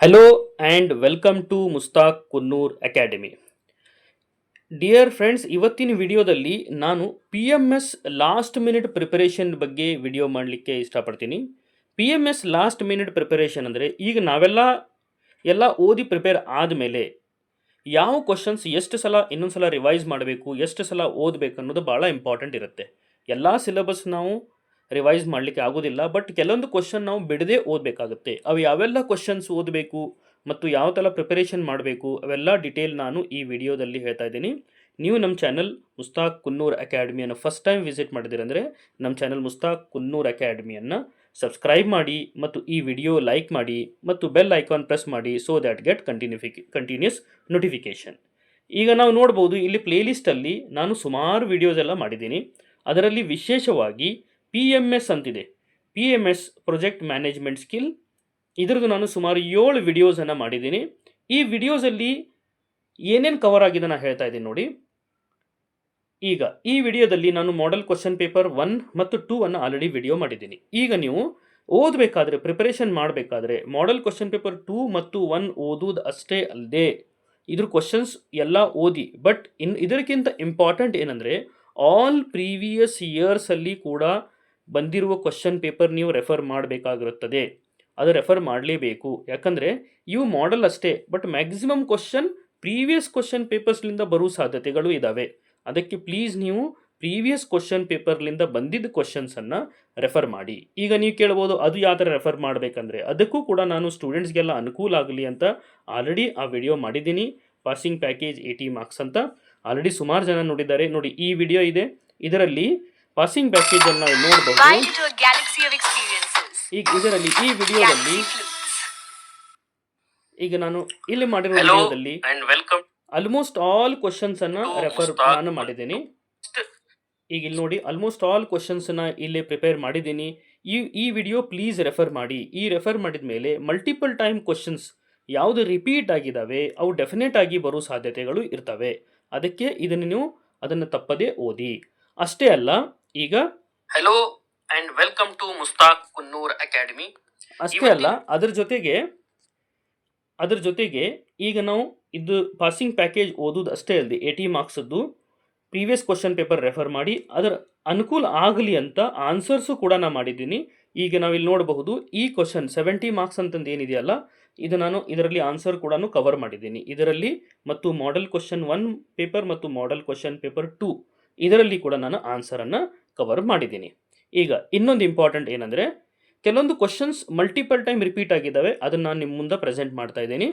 Hello and welcome to Mushtaq Kunnur academy. Dear friends, ಇವತ್ತಿನ ವಿಡಿಯೋದಲ್ಲಿ ನಾನು P M S last minute preparation ಬಗ್ಗೆ video ಮಾಡಲಿಕ್ಕೆ ಇಷ್ಟಪಡ್ತೀನಿ. P M S last minute preparation ಅಂದರೆ ಈಗ ನಾವೆಲ್ಲ ಓದಿ ಪ್ರಿಪೇರ್ ಆದಮೇಲೆ ಯಾವ ಕ್ವಶನ್ಸ್ ಎಷ್ಟು ಸಲ ಇನ್ನೊಂದು ಸಲ ರಿವೈಸ್ ಮಾಡಬೇಕು, ಎಷ್ಟು ಸಲ ಓದಬೇಕು ಅನ್ನೋದು ಭಾಳ ಇಂಪಾರ್ಟೆಂಟ್ ಇರುತ್ತೆ. ಎಲ್ಲ ಸಿಲೆಬಸ್ ನಾವು ರಿವೈಸ್ ಮಾಡಲಿಕ್ಕೆ ಆಗೋದಿಲ್ಲ, ಬಟ್ ಕೆಲವೊಂದು ಕ್ವಶನ್ ನಾವು ಬಿಡದೆ ಓದಬೇಕಾಗುತ್ತೆ. ಅವು ಯಾವೆಲ್ಲ ಕ್ವಶನ್ಸ್ ಓದಬೇಕು ಮತ್ತು ಯಾವ ಥರ ಪ್ರಿಪರೇಷನ್ ಮಾಡಬೇಕು ಅವೆಲ್ಲ ಡಿಟೇಲ್ ನಾನು ಈ ವಿಡಿಯೋದಲ್ಲಿ ಹೇಳ್ತಾ ಇದ್ದೀನಿ. ನೀವು ನಮ್ಮ ಚಾನಲ್ ಮುಸ್ತಾಕ್ ಕುನ್ನೂರ್ ಅಕಾಡೆಮಿಯನ್ನು ಫಸ್ಟ್ ಟೈಮ್ ವಿಸಿಟ್ ಮಾಡಿದಿರಂದರೆ ನಮ್ಮ ಚಾನಲ್ ಮುಸ್ತಾಕ್ ಕುನ್ನೂರ್ ಅಕಾಡೆಮಿಯನ್ನು ಸಬ್ಸ್ಕ್ರೈಬ್ ಮಾಡಿ ಮತ್ತು ಈ ವಿಡಿಯೋ ಲೈಕ್ ಮಾಡಿ ಮತ್ತು ಬೆಲ್ ಐಕಾನ್ ಪ್ರೆಸ್ ಮಾಡಿ so that get continues notification. ಈಗ ನಾವು ನೋಡ್ಬೋದು ಇಲ್ಲಿ ಪ್ಲೇಲಿಸ್ಟಲ್ಲಿ ನಾನು ಸುಮಾರು ವಿಡಿಯೋಸ್ ಎಲ್ಲ ಮಾಡಿದ್ದೀನಿ. ಅದರಲ್ಲಿ ವಿಶೇಷವಾಗಿ ಪಿ ಎಮ್ ಎಸ್ ಅಂತಿದೆ, P M S project management skill. ಇದರದ್ದು ನಾನು ಸುಮಾರು 7 ವಿಡಿಯೋಸನ್ನು ಮಾಡಿದ್ದೀನಿ. ಈ ವಿಡಿಯೋಸಲ್ಲಿ ಏನೇನು ಕವರ್ ಆಗಿದೆ ನಾನು ಹೇಳ್ತಾ ಇದ್ದೀನಿ ನೋಡಿ. ಈಗ ಈ ವಿಡಿಯೋದಲ್ಲಿ ನಾನು ಮಾಡೆಲ್ ಕ್ವಶನ್ ಪೇಪರ್ 1 ಮತ್ತು 2 ಅನ್ನು ಆಲ್ರೆಡಿ ವಿಡಿಯೋ ಮಾಡಿದ್ದೀನಿ. ಈಗ ನೀವು ಓದಬೇಕಾದ್ರೆ, ಪ್ರಿಪರೇಷನ್ ಮಾಡಬೇಕಾದ್ರೆ ಮಾಡೆಲ್ ಕ್ವಶನ್ ಪೇಪರ್ 2 ಮತ್ತು 1 ಓದೋದು ಅಷ್ಟೇ ಅಲ್ಲದೆ ಇದ್ರ ಕ್ವಶನ್ಸ್ ಎಲ್ಲ ಓದಿ. ಬಟ್ ಇದಕ್ಕಿಂತ ಇಂಪಾರ್ಟೆಂಟ್ ಏನಂದರೆ ಆಲ್ ಪ್ರೀವಿಯಸ್ ಇಯರ್ಸಲ್ಲಿ ಕೂಡ ಬಂದಿರುವ ಕ್ವಶನ್ ಪೇಪರ್ ನೀವು ರೆಫರ್ ಮಾಡಬೇಕಾಗಿರುತ್ತದೆ. ಅದು ರೆಫರ್ ಮಾಡಲೇಬೇಕು, ಯಾಕಂದರೆ ಇವು ಮಾಡೆಲ್ ಅಷ್ಟೇ, but maximum question previous question ಪೇಪರ್ಸ್ಲಿಂದ ಬರೋ ಸಾಧ್ಯತೆಗಳು ಇದ್ದಾವೆ. ಅದಕ್ಕೆ ಪ್ಲೀಸ್ ನೀವು ಪ್ರೀವಿಯಸ್ ಕ್ವಶನ್ ಪೇಪರ್ಲಿಂದ ಬಂದಿದ್ದ ಕ್ವಶನ್ಸನ್ನು ರೆಫರ್ ಮಾಡಿ. ಈಗ ನೀವು ಕೇಳ್ಬೋದು ಅದು ಯಾವ ಥರ ರೆಫರ್ ಮಾಡಬೇಕಂದ್ರೆ, ಅದಕ್ಕೂ ಕೂಡ ನಾನು ಸ್ಟೂಡೆಂಟ್ಸ್ಗೆಲ್ಲ ಅನುಕೂಲ ಆಗಲಿ ಅಂತ ಆಲ್ರೆಡಿ ಆ ವಿಡಿಯೋ ಮಾಡಿದ್ದೀನಿ. ಪಾಸಿಂಗ್ ಪ್ಯಾಕೇಜ್ 80 ಮಾರ್ಕ್ಸ್ ಅಂತ ಆಲ್ರೆಡಿ ಸುಮಾರು ಜನ ನೋಡಿದ್ದಾರೆ. ನೋಡಿ, ಈ ವಿಡಿಯೋ ಇದೆ, ಇದರಲ್ಲಿ ಪಾಸಿಂಗ್ ಪ್ಯಾಕೇಜ್ ಅನ್ನು ನಾವು ನೋಡಬಹುದು. ಈಗ ಇದರಲ್ಲಿ ಈ ವಿಡಿಯೋದಲ್ಲಿ ಈಗ ನಾನು ಇಲ್ಲಿ ಮಾಡಿರೋ ವಿಡಿಯೋದಲ್ಲಿ ಆಲ್ಮೋಸ್ಟ್ ಆಲ್ ಕ್ವಶನ್ಸ್ ಅನ್ನ ರೆಫರ್ ನಾನು ಮಾಡಿದ್ದೀನಿ. ಈಗ ಇಲ್ಲಿ ನೋಡಿ, ಆಲ್ಮೋಸ್ಟ್ ಆಲ್ ಕ್ವಶನ್ಸ್ ಅನ್ನ ಇಲ್ಲಿ ಪ್ರಿಪೇರ್ ಮಾಡಿದ್ದೀನಿ. ಈ ವಿಡಿಯೋ ಪ್ಲೀಸ್ ರೆಫರ್ ಮಾಡಿ. ಈ ರೆಫರ್ ಮಾಡಿದ ಮೇಲೆ ಮಲ್ಟಿಪಲ್ ಟೈಮ್ ಕ್ವಶನ್ಸ್ ಯಾವುದು ರಿಪೀಟ್ ಆಗಿದ್ದಾವೆ ಅವು ಡೆಫಿನೆಟ್ ಆಗಿ ಬರೋ ಸಾಧ್ಯತೆಗಳು ಇರ್ತವೆ. ಅದಕ್ಕೆ ಇದನ್ನು ನೀವು ಅದನ್ನು ತಪ್ಪದೇ ಓದಿ. ಅಷ್ಟೇ ಅಲ್ಲ, ಈಗ hello and welcome to Mushtaq Kunnur academy. ಅಷ್ಟೇ ಅಲ್ಲ, ಅದರ ಜೊತೆಗೆ ಈಗ ನಾವು ಇದು ಪಾಸಿಂಗ್ ಪ್ಯಾಕೇಜ್ ಓದೋದು ಅಷ್ಟೇ ಅಲ್ಲದೆ 80 ಮಾರ್ಕ್ಸದ್ದು ಪ್ರೀವಿಯಸ್ ಕ್ವಶನ್ ಪೇಪರ್ ರೆಫರ್ ಮಾಡಿ ಅದರ ಅನುಕೂಲ ಆಗಲಿ ಅಂತ ಆನ್ಸರ್ಸು ಕೂಡ ನಾನು ಮಾಡಿದ್ದೀನಿ. ಈಗ ನಾವಿಲ್ಲಿ ನೋಡಬಹುದು, ಈ ಕ್ವಶನ್ 70 ಮಾರ್ಕ್ಸ್ ಅಂತಂದು ಏನಿದೆಯಲ್ಲ, ಇದು ನಾನು ಇದರಲ್ಲಿ ಆನ್ಸರ್ ಕೂಡ ಕವರ್ ಮಾಡಿದ್ದೀನಿ ಇದರಲ್ಲಿ. ಮತ್ತು ಮಾಡೆಲ್ ಕ್ವಶನ್ 1 ಪೇಪರ್ ಮತ್ತು ಮಾಡೆಲ್ ಕ್ವಶನ್ ಪೇಪರ್ 2 ಇದರಲ್ಲಿ ಕೂಡ ನಾನು ಆನ್ಸರನ್ನು ಕವರ್ ಮಾಡಿದ್ದೀನಿ. ಈಗ ಇನ್ನೊಂದು ಇಂಪಾರ್ಟೆಂಟ್ ಏನಂದರೆ, ಕೆಲವೊಂದು ಕ್ವಶನ್ಸ್ ಮಲ್ಟಿಪಲ್ ಟೈಮ್ ರಿಪೀಟ್ ಆಗಿದ್ದಾವೆ, ಅದನ್ನು ನಾನು ನಿಮ್ಮ ಮುಂದೆ ಪ್ರೆಸೆಂಟ್ ಮಾಡ್ತಾ ಇದ್ದೀನಿ.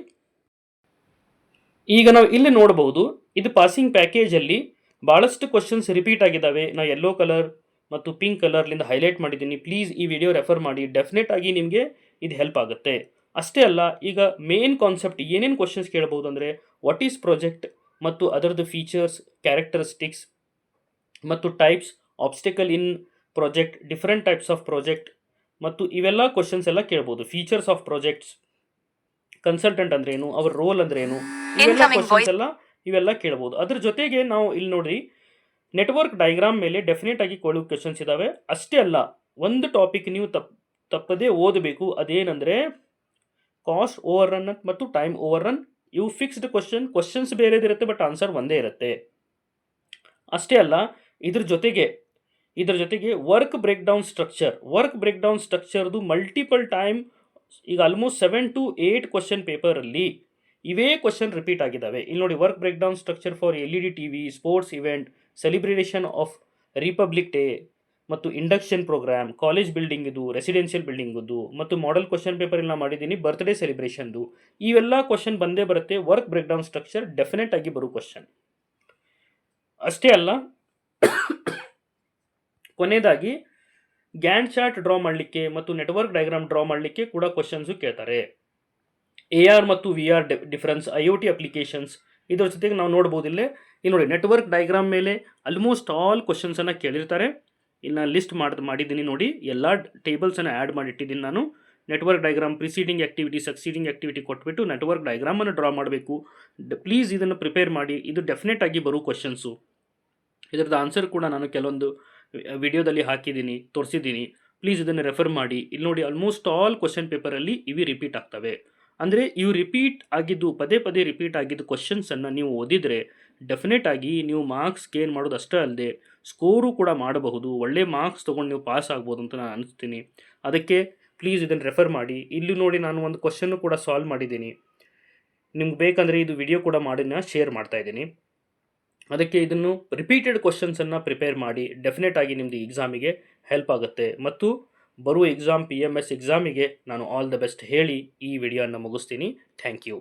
ಈಗ ನಾವು ಇಲ್ಲಿ ನೋಡಬಹುದು, ಇದು ಪಾಸಿಂಗ್ ಪ್ಯಾಕೇಜಲ್ಲಿ ಭಾಳಷ್ಟು ಕ್ವಶನ್ಸ್ ರಿಪೀಟ್ ಆಗಿದ್ದಾವೆ. ನಾವು ಯೆಲ್ಲೋ ಕಲರ್ ಮತ್ತು ಪಿಂಕ್ ಕಲರ್ಲಿಂದ ಹೈಲೈಟ್ ಮಾಡಿದ್ದೀನಿ. ಪ್ಲೀಸ್ ಈ ವಿಡಿಯೋ ರೆಫರ್ ಮಾಡಿ, ಡೆಫಿನೆಟ್ ಆಗಿ ನಿಮಗೆ ಇದು ಹೆಲ್ಪ್ ಆಗುತ್ತೆ. ಅಷ್ಟೇ ಅಲ್ಲ, ಈಗ ಮೇನ್ ಕಾನ್ಸೆಪ್ಟ್ ಏನೇನು ಕ್ವಶನ್ಸ್ ಕೇಳಬಹುದು ಅಂದರೆ, ವಾಟ್ ಈಸ್ ಪ್ರಾಜೆಕ್ಟ್ ಮತ್ತು ಅದರದ್ದು ಫೀಚರ್ಸ್, ಕ್ಯಾರೆಕ್ಟರಿಸ್ಟಿಕ್ಸ್ ಮತ್ತು types, obstacle in project, different types of project ಮತ್ತು ಇವೆಲ್ಲ ಕ್ವಶನ್ಸ್ ಎಲ್ಲ ಕೇಳ್ಬೋದು. ಫೀಚರ್ಸ್ ಆಫ್ ಪ್ರಾಜೆಕ್ಟ್ಸ್, ಕನ್ಸಲ್ಟೆಂಟ್ ಅಂದ್ರೆ ಏನು, ಅವ್ರ ರೋಲ್ ಅಂದ್ರೆ ಏನು, ಇವೆಲ್ಲ ಕ್ವಶನ್ಸ್ ಎಲ್ಲ ಇವೆಲ್ಲ ಕೇಳ್ಬೋದು. ಅದ್ರ ಜೊತೆಗೆ ನಾವು ಇಲ್ಲಿ ನೋಡ್ರಿ, ನೆಟ್ವರ್ಕ್ ಡಯಾಗ್ರಾಮ್ ಮೇಲೆ ಡೆಫಿನೆಟ್ ಆಗಿ ಕೇಳೋ ಕ್ವಶನ್ಸ್ ಇದಾವೆ. ಅಷ್ಟೇ ಅಲ್ಲ, ಒಂದು ಟಾಪಿಕ್ ನೀವು ತಪ್ಪದೇ ಓದಬೇಕು. ಅದೇನಂದ್ರೆ ಕಾಸ್ಟ್ ಓವರ್ ರನ್ ಮತ್ತು ಟೈಮ್ ಓವರ್ ರನ್. ಇವು ಫಿಕ್ಸ್ಡ್ ಕ್ವಶನ್ಸ್ ಬೇರೆದಿರುತ್ತೆ, ಬಟ್ ಆನ್ಸರ್ ಒಂದೇ ಇರುತ್ತೆ. ಅಷ್ಟೇ ಅಲ್ಲ, ಇದ್ರ ಜೊತೆಗೆ ವರ್ಕ್ ಬ್ರೇಕ್ ಡೌನ್ ಸ್ಟ್ರಕ್ಚರ್ದು ಮಲ್ಟಿಪಲ್ ಟೈಮ್, ಈಗ ಆಲ್ಮೋಸ್ಟ್ 7 to 8 ಕ್ವಶನ್ ಪೇಪರಲ್ಲಿ ಇವೇ ಕ್ವಶನ್ ರಿಪೀಟ್ ಆಗಿದ್ದಾವೆ. ಇಲ್ಲಿ ನೋಡಿ, work break down structure for LED TV, sports event, celebration of republic day ಮತ್ತು ಇಂಡಕ್ಷನ್ ಪ್ರೋಗ್ರಾಮ್, ಕಾಲೇಜ್ ಬಿಲ್ಡಿಂಗ್ದು, ರೆಸಿಡೆನ್ಷಿಯಲ್ ಬಿಲ್ಡಿಂಗ್ದು ಮತ್ತು ಮಾಡೆಲ್ ಕ್ವಶನ್ ಪೇಪರ್ ಎಲ್ಲ ಮಾಡಿದ್ದೀನಿ ಬರ್ತ್ಡೇ ಸೆಲಿಬ್ರೇಷನ್ದು. ಇವೆಲ್ಲ ಕ್ವಶನ್ ಬಂದೇ ಬರುತ್ತೆ. Work break down structure definite ಆಗಿ ಬರೋ ಕ್ವಶನ್. ಅಷ್ಟೇ ಅಲ್ಲ, ಕೊನೆಯದಾಗಿ ಗ್ಯಾಂಟ್ ಚಾರ್ಟ್ ಡ್ರಾ ಮಾಡಲಿಕ್ಕೆ ಮತ್ತು ನೆಟ್ವರ್ಕ್ ಡಯಾಗ್ರಾಮ್ ಡ್ರಾ ಮಾಡಲಿಕ್ಕೆ ಕೂಡ ಕ್ವಶನ್ಸು ಕೇಳ್ತಾರೆ. AR ಮತ್ತು VR ಡಿಫರೆನ್ಸ್, IoT ಅಪ್ಲಿಕೇಶನ್ಸ್, ಇದರ ಜೊತೆಗೆ ನಾವು ನೋಡ್ಬೋದು ಇಲ್ಲಿ ನೋಡಿ, ನೆಟ್ವರ್ಕ್ ಡಯಾಗ್ರಾಮ್ ಮೇಲೆ ಆಲ್ಮೋಸ್ಟ್ ಆಲ್ ಕ್ವಶನ್ಸನ್ನು ಕೇಳಿರ್ತಾರೆ. ಇಲ್ಲಿ ನಾನು ಲಿಸ್ಟ್ ಮಾಡಿದ್ದೀನಿ ನೋಡಿ, ಎಲ್ಲ ಟೇಬಲ್ಸನ್ನು ಆ್ಯಡ್ ಮಾಡಿಟ್ಟಿದ್ದೀನಿ ನಾನು. Network diagram, preceding activity, succeeding activity ಕೊಟ್ಬಿಟ್ಟು ನೆಟ್ವರ್ಕ್ ಡಯಾಗ್ರಾಮನ್ನು ಡ್ರಾ ಮಾಡಬೇಕು. ಪ್ಲೀಸ್ ಇದನ್ನು ಪ್ರಿಪೇರ್ ಮಾಡಿ, ಇದು ಡೆಫಿನೆಟ್ ಆಗಿ ಬರೋ ಕ್ವಶನ್ಸು. ಇದರದ್ದು ಆನ್ಸರ್ ಕೂಡ ನಾನು ಕೆಲವೊಂದು ವಿಡಿಯೋದಲ್ಲಿ ಹಾಕಿದ್ದೀನಿ, ತೋರಿಸಿದ್ದೀನಿ. ಪ್ಲೀಸ್ ಇದನ್ನು ರೆಫರ್ ಮಾಡಿ. ಇಲ್ಲಿ ನೋಡಿ, ಆಲ್ಮೋಸ್ಟ್ ಆಲ್ ಕ್ವಶನ್ ಪೇಪರಲ್ಲಿ ಇవి ರಿಪೀಟ್ ಆಗ್ತವೆ. ಅಂದರೆ ಇವು ರಿಪೀಟ್ ಆಗಿದ್ದು ಪದೇ ಪದೇ ರಿಪೀಟ್ ಆಗಿದ್ದು ಕ್ವಶನ್ಸನ್ನು ನೀವು ಓದಿದರೆ ಡೆಫಿನೆಟ್ ಆಗಿ ನೀವು ಮಾರ್ಕ್ಸ್ ಗೇನ್ ಮಾಡೋದು ಅಷ್ಟೇ ಅಲ್ಲದೆ ಸ್ಕೋರು ಕೂಡ ಮಾಡಬಹುದು, ಒಳ್ಳೆ ಮಾರ್ಕ್ಸ್ ತೊಗೊಂಡು ನೀವು ಪಾಸ್ ಆಗ್ಬೋದು ಅಂತ ನಾನು ಅನಿಸ್ತೀನಿ. ಅದಕ್ಕೆ ಪ್ಲೀಸ್ ಇದನ್ನು ರೆಫರ್ ಮಾಡಿ. ಇಲ್ಲಿ ನೋಡಿ ನಾನು ಒಂದು ಕ್ವಶನ್ನು ಕೂಡ ಸಾಲ್ವ್ ಮಾಡಿದ್ದೀನಿ. ನಿಮ್ಗೆ ಬೇಕಂದರೆ ಇದು ವಿಡಿಯೋ ಕೂಡ ಮಾಡಿ ನಾನು ಶೇರ್ ಮಾಡ್ತಾ ಇದ್ದೀನಿ. ಅದಕ್ಕೆ ಇದನ್ನು ರಿಪೀಟೆಡ್ ಕ್ವಶನ್ಸನ್ನು ಪ್ರಿಪೇರ್ ಮಾಡಿ, ಡೆಫಿನೆಟ್ ಆಗಿ ನಿಮ್ಮದು ಎಕ್ಸಾಮಿಗೆ ಹೆಲ್ಪ್ ಆಗುತ್ತೆ. ಮತ್ತು ಬರುವ ಎಕ್ಸಾಮ್ PMS ಎಕ್ಸಾಮಿಗೆ ನಾನು ಆಲ್ ದ ಬೆಸ್ಟ್ ಹೇಳಿ ಈ ವಿಡಿಯೋನ ಮುಗಿಸ್ತೀನಿ. Thank you.